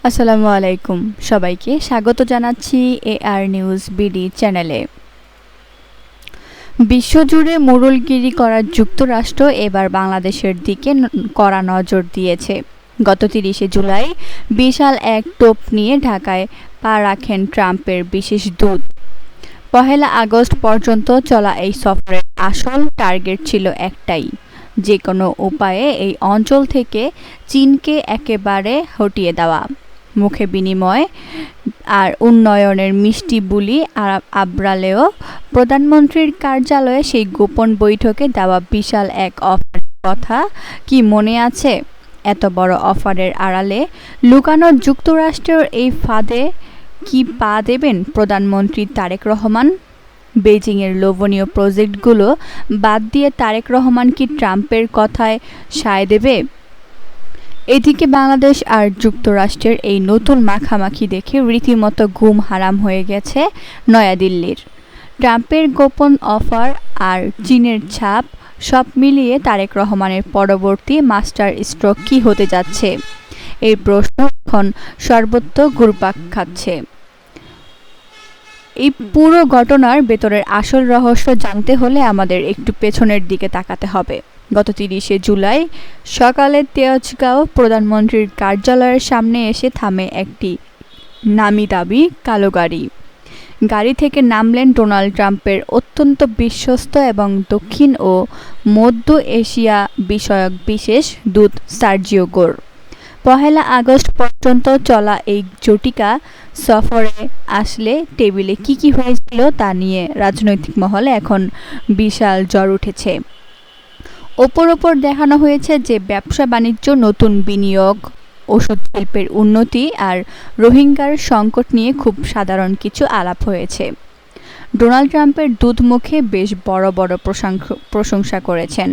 আসসালামু আলাইকুম সবাইকে স্বাগত জানাচ্ছি এআর নিউজ বিডি চ্যানেলে। বিশ্বজুড়ে মোড়লগিরি করা যুক্তরাষ্ট্র এবার বাংলাদেশের দিকে কড়া নজর দিয়েছে। গত ৩০শে জুলাই বিশাল এক টোপ নিয়ে ঢাকায় পা রাখেন ট্রাম্পের বিশেষ দূত। ১ আগস্ট পর্যন্ত চলা এই সফরের আসল টার্গেট ছিল একটাই, যে কোনো উপায়ে এই অঞ্চল থেকে চীনকে একেবারে হটিয়ে দেওয়া। মুখে বিনিময় আর উন্নয়নের মিষ্টি বুলি আবড়ালেও প্রধানমন্ত্রীর কার্যালয়ে সেই গোপন বৈঠকে দেওয়া বিশাল এক অফারের কথা কি মনে আছে? এত বড় অফারের আড়ালে লুকানো যুক্তরাষ্ট্রের এই ফাঁদে কি পা দেবেন প্রধানমন্ত্রী তারেক রহমান? বেজিংয়ের লোভনীয় প্রজেক্টগুলো বাদ দিয়ে তারেক রহমান কি ট্রাম্পের কথায় সায় দেবে? এদিকে বাংলাদেশ আর যুক্তরাষ্ট্রের এই নতুন মাখামাখি দেখে রীতিমতো ঘুম হারাম হয়ে গেছে নয়াদিল্লির। ট্রাম্পের গোপন অফার আর চীনের ছাপ সব মিলিয়ে তারেক রহমানের পরবর্তী মাস্টার স্ট্রোক কী হতে যাচ্ছে, এই প্রশ্ন এখন সর্বত্র ঘুরপাক খাচ্ছে। এই পুরো ঘটনার ভেতরের আসল রহস্য জানতে হলে আমাদের একটু পেছনের দিকে তাকাতে হবে। গত ৩০শে জুলাই সকালে তেজগাঁও প্রধানমন্ত্রীর কার্যালয়ের সামনে এসে থামে একটি নামি দামি কালো গাড়ি। গাড়ি থেকে নামলেন ডোনাল্ড ট্রাম্পের অত্যন্ত বিশ্বস্ত এবং দক্ষিণ ও মধ্য এশিয়া বিষয়ক বিশেষ দূত সার্জিও গোর। ১ আগস্ট পর্যন্ত চলা এই জটিকা সফরে আসলে টেবিলে কি হয়েছিল তা নিয়ে রাজনৈতিক মহলে এখন বিশাল জ্বর উঠেছে। ওপর দেখানো হয়েছে যে ব্যবসা বাণিজ্য, নতুন বিনিয়োগ, ওষুধ শিল্পের উন্নতি আর রোহিঙ্গার সংকট নিয়ে খুব সাধারণ কিছু আলাপ হয়েছে। ডোনাল্ড ট্রাম্পের দূত মুখে বেশ বড় প্রশংসা করেছেন।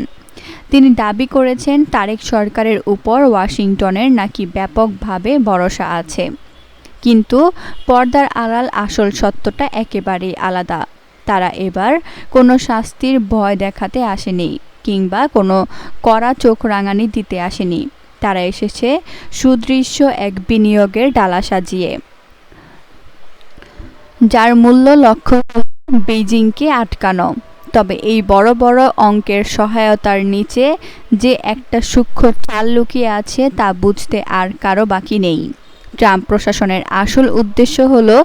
তিনি দাবি করেছেন তারেক সরকারের উপর ওয়াশিংটনের নাকি ব্যাপকভাবে ভরসা আছে। কিন্তু পর্দার আড়াল আসল সত্যটা একেবারেই আলাদা। তারা এবার কোনো শাস্তির ভয় দেখাতে আসেনি কিংবা কোনো কড়া চোখ রাঙানি দিতে আসেনি। তারা এসেছে সুদৃশ্য এক বিনিয়োগের ডালা সাজিয়ে, যার মূল্য লক্ষ্য বেইজিংকে আটকানো। তবে এই বড় অঙ্কের সহায়তার নিচে যে একটা সূক্ষ্ম চাল লুকিয়ে আছে তা বুঝতে আর কারো বাকি নেই। ট্রাম্প প্রশাসনের আসল উদ্দেশ্য হলো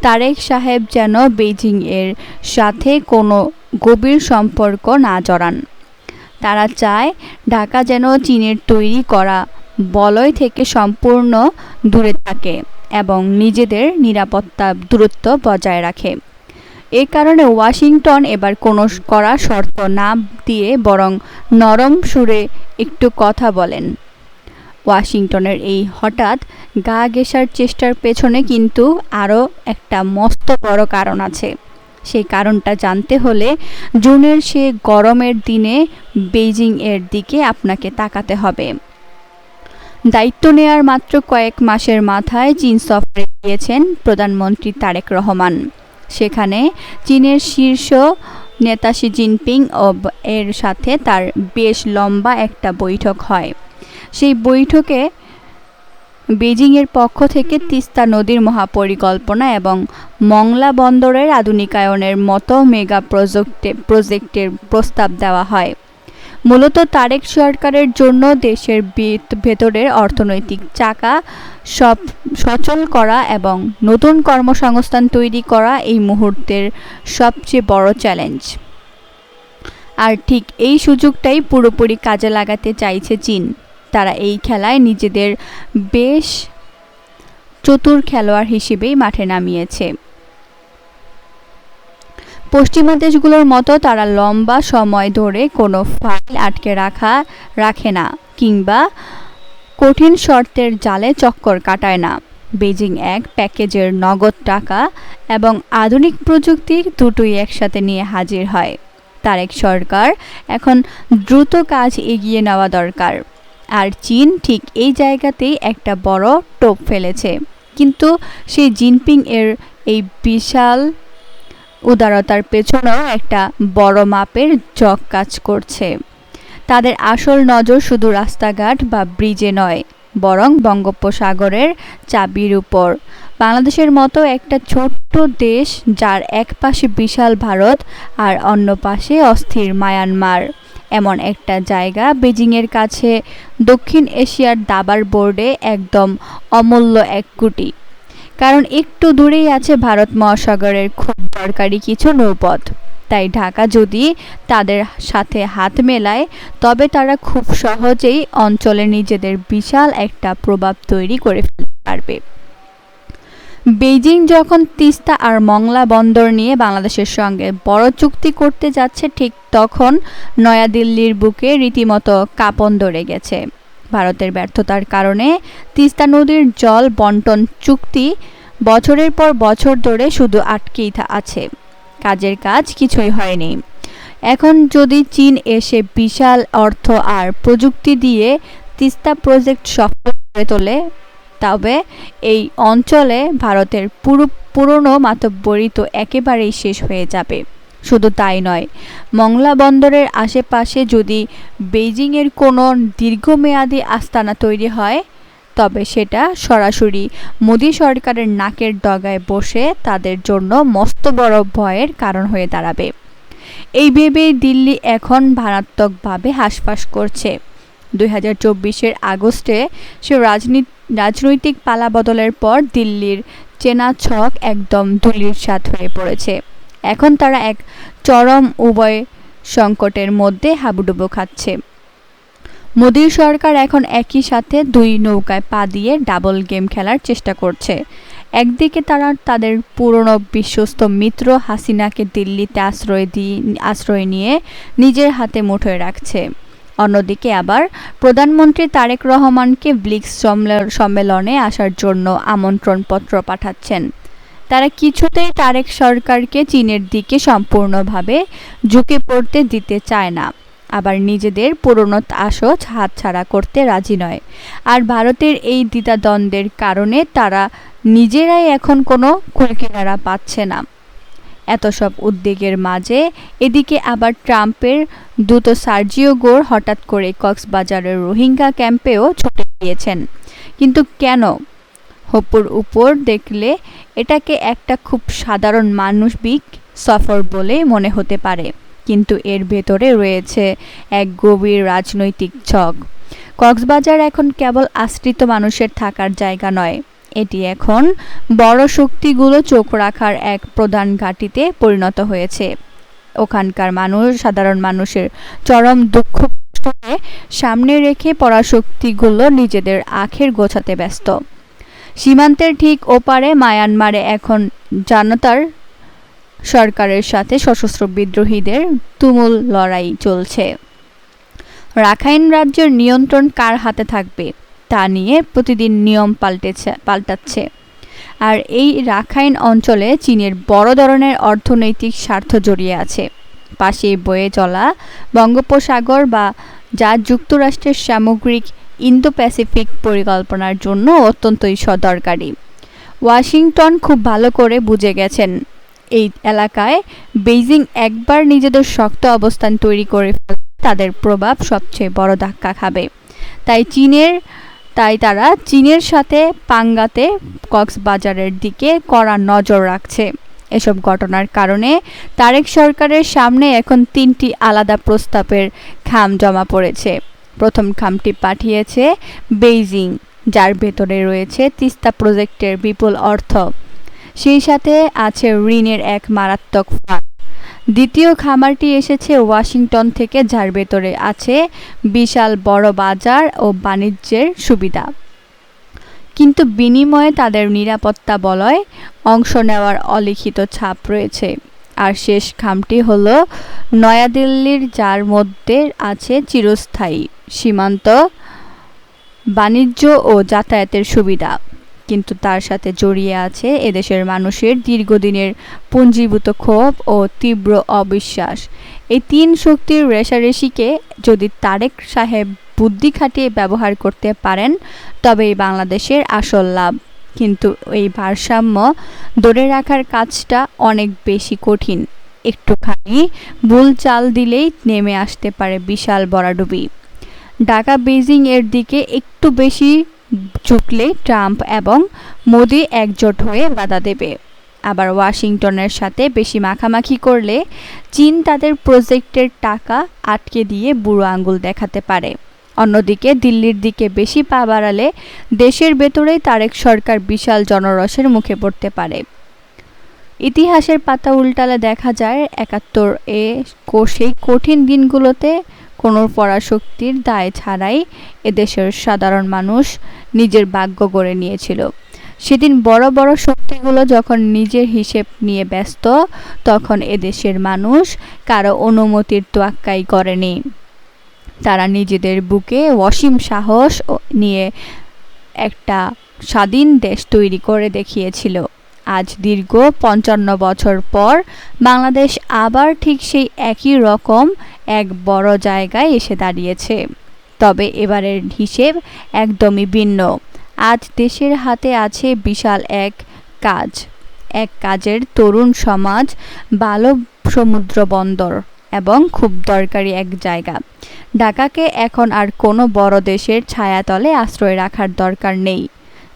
তারেক সাহেব যেন বেইজিং এর সাথে কোনো গভীর সম্পর্ক না জড়ান। তারা চায় ঢাকা যেন চীনের তৈরি করা বলয় থেকে সম্পূর্ণ দূরে থাকে এবং নিজেদের নিরাপত্তা দূরত্ব বজায় রাখে। এ কারণে ওয়াশিংটন এবার কোনো কড়া শর্ত না দিয়ে বরং নরম সুরে একটু কথা বলেন। ওয়াশিংটনের এই হঠাৎ গা ঘেঁষার চেষ্টার পেছনে কিন্তু আরও একটা মস্ত বড় কারণ আছে। সেই কারণটা জানতে হলে জুনের সে গরমের দিনে বেইজিং এর দিকে আপনাকে তাকাতে হবে। দায়িত্ব নেয়ার মাত্র কয়েক মাসের মাথায় চীন সফরে গিয়েছেন প্রধানমন্ত্রী তারেক রহমান। সেখানে চীনের শীর্ষ নেতা শি জিনপিং এর সাথে তার বেশ লম্বা একটা বৈঠক হয়। সেই বৈঠকে বেজিংয়ের পক্ষ থেকে তিস্তা নদীর মহাপরিকল্পনা এবং মংলা বন্দরের আধুনিকায়নের মতো মেগা প্রজেক্টের প্রস্তাব দেওয়া হয়। মূলত তারেক সরকারের জন্য দেশের ভেতরের অর্থনৈতিক চাকা সচল করা এবং নতুন কর্মসংস্থান তৈরি করা এই মুহূর্তের সবচেয়ে বড় চ্যালেঞ্জ। আর ঠিক এই সুযোগটাই পুরোপুরি কাজে লাগাতে চাইছে চীন। তারা এই খেলায় নিজেদের বেশ চতুর খেলোয়াড় হিসেবেই মাঠে নামিয়েছে। পশ্চিমা দেশগুলোর মতো তারা লম্বা সময় ধরে কোনো ফাইল আটকে রাখে না কিংবা কঠিন শর্তের জালে চক্কর কাটায় না। বেজিং এক প্যাকেজের নগদ টাকা এবং আধুনিক প্রযুক্তি দুটোই একসাথে নিয়ে হাজির হয়। তারেক সরকার এখন দ্রুত কাজ এগিয়ে নেওয়া দরকার। আর চীন ঠিক এই জায়গাতেই একটা বড় টোপ ফেলেছে। কিন্তু সেই জিনপিং এর এই বিশাল উদারতার পেছনেও একটা বড় মাপের কাজ করছে। তাদের আসল নজর শুধু রাস্তাঘাট বা ব্রিজে নয়, বরং বঙ্গোপসাগরের চাবির উপর। বাংলাদেশের মতো একটা ছোট্ট দেশ, যার এক পাশে বিশাল ভারত আর অন্য পাশে অস্থির মায়ানমার, এমন একটা জায়গা বেজিংয়ের কাছে দক্ষিণ এশিয়ার দাবার বোর্ডে একদম অমূল্য এক কুটি। কারণ একটু দূরেই আছে ভারত মহাসাগরের খুব দরকারি কিছু নৌপথ। তাই ঢাকা যদি তাদের সাথে হাত মেলায়, তবে তারা খুব সহজেই অঞ্চলে নিজেদের বিশাল একটা প্রভাব তৈরি করে ফেলতে পারবে। বেইজিং যখন তিস্তা আর মংলা বন্দর নিয়ে বাংলাদেশের সঙ্গে বড় চুক্তি করতে যাচ্ছে, ঠিক তখন নয়াদিল্লির বুকে রীতিমতো কাঁপন ধরে গেছে। ভারতের ব্যর্থতার কারণে তিস্তা নদীর জল বন্টন চুক্তি বছরের পর বছর ধরে শুধু আটকেই আছে, কাজের কাজ কিছুই হয়নি। এখন যদি চীন এসে বিশাল অর্থ আর প্রযুক্তি দিয়ে তিস্তা প্রজেক্ট সফল করে তোলে, তবে এই অঞ্চলে ভারতের পুরনো মাতব্বরি তো একেবারেই শেষ হয়ে যাবে। শুধু তাই নয়, মংলা বন্দরের আশেপাশে যদি বেইজিংয়ের কোনো দীর্ঘমেয়াদী আস্তানা তৈরি হয়, তবে সেটা সরাসরি মোদি সরকারের নাকের ডগায় বসে তাদের জন্য মস্ত বড় ভয়ের কারণ হয়ে দাঁড়াবে। এই ভেবেই দিল্লি এখন মারাত্মকভাবে হাঁসফাঁস করছে। 2024-এর আগস্টে সে রাজনৈতিক পালাবদলের পর দিল্লির চেনা ছক একদম ধূলিসাৎ হয়ে পড়েছে। এখন তারা এক চরম উভয় সংকটের মধ্যে হাবুডুবু খাচ্ছে। মোদির সরকার এখন একই সাথে দুই নৌকায় পা দিয়ে ডাবল গেম খেলার চেষ্টা করছে। একদিকে তারা তাদের পুরনো বিশ্বস্ত মিত্র হাসিনাকে দিল্লিতে আশ্রয় নিয়ে নিজের হাতে মুঠোয় রাখছে, অন্যদিকে আবার প্রধানমন্ত্রী তারেক রহমানকে ব্রিক্স সম্মেলনে আসার জন্য আমন্ত্রণপত্র পাঠাচ্ছেন। তারা কিছুতেই তারেক সরকারকে চীনের দিকে সম্পূর্ণভাবে ঝুঁকে পড়তে দিতে চায় না, আবার নিজেদের পুরনো আসজ হাতছাড়া করতে রাজি নয়। আর ভারতের এই দ্বিধাদ্বন্দ্বের কারণে তারা নিজেরাই এখন কোনো কুলকিনারা পাচ্ছে না। এত সব উদ্বেগের মাঝে এদিকে আবার ট্রাম্পের দূত সার্জিও গোর হঠাৎ করে কক্সবাজারের রোহিঙ্গা ক্যাম্পেও ছুটে গিয়েছেন। কিন্তু কেন? হপুর উপর দেখলে এটাকে একটা খুব সাধারণ মানবিক সফর বলে মনে হতে পারে, কিন্তু এর ভেতরে রয়েছে এক গভীর রাজনৈতিক ছক। কক্সবাজার এখন কেবল আশ্রিত মানুষের থাকার জায়গা নয়, এটি এখন বড় শক্তিগুলো চোখ রাখার এক প্রধান ঘাঁটিতে পরিণত হয়েছে। ওখানকার সাধারণ মানুষের চরম দুঃখ কষ্টকে সামনে রেখে পরাশক্তিগুলো নিজেদের আখের গোছাতে ব্যস্ত। সীমান্তের ঠিক ওপারে মায়ানমারে এখন জান্তার সরকারের সাথে সশস্ত্র বিদ্রোহীদের তুমুল লড়াই চলছে। রাখাইন রাজ্যের নিয়ন্ত্রণ কার হাতে থাকবে তা নিয়ে প্রতিদিন নিয়ম পাল্টাচ্ছে। আর এই রাখাইন অঞ্চলে চীনের বড় ধরনের অর্থনৈতিক স্বার্থ জড়িয়ে আছে। পাশেই বয়ে চলা বঙ্গোপসাগর, যা যুক্তরাষ্ট্রের সামগ্রিক ইন্দো প্যাসিফিক পরিকল্পনার জন্য অত্যন্তই দরকারি। ওয়াশিংটন খুব ভালো করে বুঝে গেছেন, এই এলাকায় বেইজিং একবার নিজেদের শক্ত অবস্থান তৈরি করে ফেললে তাদের প্রভাব সবচেয়ে বড় ধাক্কা খাবে। তাই তারা চীনের সাথে পাঙ্গাতে কক্সবাজারের দিকে কড়া নজর রাখছে। এসব ঘটনার কারণে তারেক সরকারের সামনে এখন 3টি আলাদা প্রস্তাবের খাম জমা পড়েছে। প্রথম খামটি পাঠিয়েছে বেইজিং, যার ভেতরে রয়েছে তিস্তা প্রজেক্টের বিপুল অর্থ, সেই সাথে আছে ঋণের এক মারাত্মক ফাঁদ। দ্বিতীয় খামারটি এসেছে ওয়াশিংটন থেকে, যার ভেতরে আছে বিশাল বড় বাজার ও বাণিজ্যের সুবিধা, কিন্তু বিনিময়ে তাদের নিরাপত্তা বলয় অংশ নেওয়ার অলিখিত ছাপ রয়েছে। আর শেষ খামটি হলো নয়াদিল্লির, যার মধ্যে আছে চিরস্থায়ী সীমান্ত, বাণিজ্য ও যাতায়াতের সুবিধা, কিন্তু তার সাথে জড়িয়ে আছে এদেশের মানুষের দীর্ঘদিনের পুঞ্জীভূত ক্ষোভ ও তীব্র অবিশ্বাস। এই 3 শক্তির রেষারেষিকে যদি তারেক সাহেব বুদ্ধি খাটিয়ে ব্যবহার করতে পারেন, তবেই বাংলাদেশের আসল লাভ। কিন্তু এই ভারসাম্য ধরে রাখার কাজটা অনেক বেশি কঠিন। একটুখানি ভুল চাল দিলেই নেমে আসতে পারে বিশাল ভরাডুবি। ঢাকা বেইজিং এর দিকে একটু বেশি ঝুঁকলে ট্রাম্প এবং মোদি একজোট হয়ে বাধা দেবে। আবার ওয়াশিংটনের সাথে বেশি মাখামাখি করলে চীন তাদের প্রজেক্টের টাকা আটকে দিয়ে বুড়ো আঙুল দেখাতে পারে। অন্যদিকে দিল্লির দিকে বেশি পা বাড়ালে দেশের ভেতরেই তারেক সরকার বিশাল জনরসের মুখে পড়তে পারে। ইতিহাসের পাতা উল্টালে দেখা যায় ৭১-এ সেই কঠিন দিনগুলোতে কোনো পরাশক্তির দায় ছাড়াই এদেশের সাধারণ মানুষ নিজের ভাগ্য গড়ে নিয়েছিল। সেদিন বড় বড় শক্তিগুলো যখন নিজের হিসেব নিয়ে ব্যস্ত, তখন এদেশের মানুষ কারো অনুমতির তোয়াক্কাই করেনি। তারা নিজেদের বুকে অসীম সাহস নিয়ে একটা স্বাধীন দেশ তৈরি করে দেখিয়েছিল। আজ দীর্ঘ ৫৫ বছর পর বাংলাদেশ আবার ঠিক সেই একই রকম এক বড় জায়গায় এসে দাঁড়িয়েছে। তবে এবারের হিসেব একদমই ভিন্ন। আজ দেশের হাতে আছে বিশাল এক কাজের তরুণ সমাজ, ভালো সমুদ্র বন্দর এবং খুব দরকারি এক জায়গা। ঢাকাকে এখন আর কোনো বড় দেশের ছায়াতলে আশ্রয় রাখার দরকার নেই।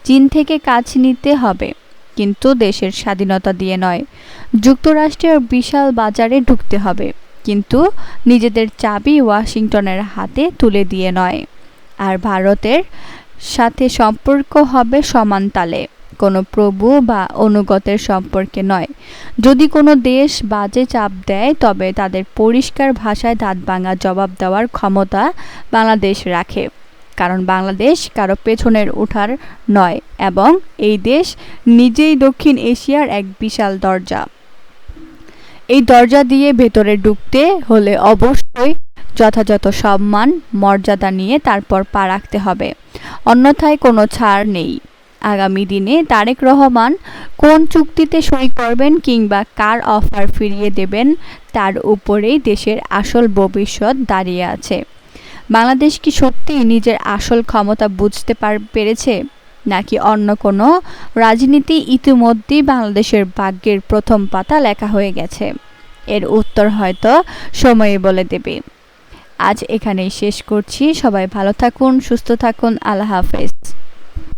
চীন থেকে কাজ নিতে হবে, কিন্তু দেশের স্বাধীনতা দিয়ে নয়। যুক্তরাষ্ট্রের বিশাল বাজারে ঢুকতে হবে, কিন্তু নিজেদের চাবি ওয়াশিংটনের হাতে তুলে দিয়ে নয়। আর ভারতের সাথে সম্পর্ক হবে সমান তালে, কোনো প্রভু বা অনুগতের সম্পর্কে নয়। যদি কোনো দেশ বাজে চাপ দেয়, তবে তাদের পরিষ্কার ভাষায় দাঁত ভাঙা জবাব দেওয়ার ক্ষমতা বাংলাদেশ রাখে। কারণ বাংলাদেশ কারো পেছনের ওঠার নয়, এবং এই দেশ নিজেই দক্ষিণ এশিয়ার এক বিশাল দরজা। এই দরজা দিয়ে ভেতরে ঢুকতে হলে অবশ্যই যথাযথ সম্মান মর্যাদা নিয়ে তারপর পা রাখতে হবে, অন্যথায় কোনো ছাড় নেই। আগামী দিনে তারেক রহমান কোন চুক্তিতে সই করবেন কিংবা কার অফার ফিরিয়ে দেবেন, তার উপরেই দেশের আসল ভবিষ্যৎ দাঁড়িয়ে আছে। বাংলাদেশ কি সত্যিই নিজের আসল ক্ষমতা বুঝতে পেরেছে, নাকি অন্য কোনো রাজনীতি ইতিমধ্যেই বাংলাদেশের ভাগ্যের প্রথম পাতা লেখা হয়ে গেছে? এর উত্তর হয়তো সময় বলে দেবে। আজ এখানেই শেষ করছি। সবাই ভালো থাকুন, সুস্থ থাকুন। আল্লাহ হাফেজ।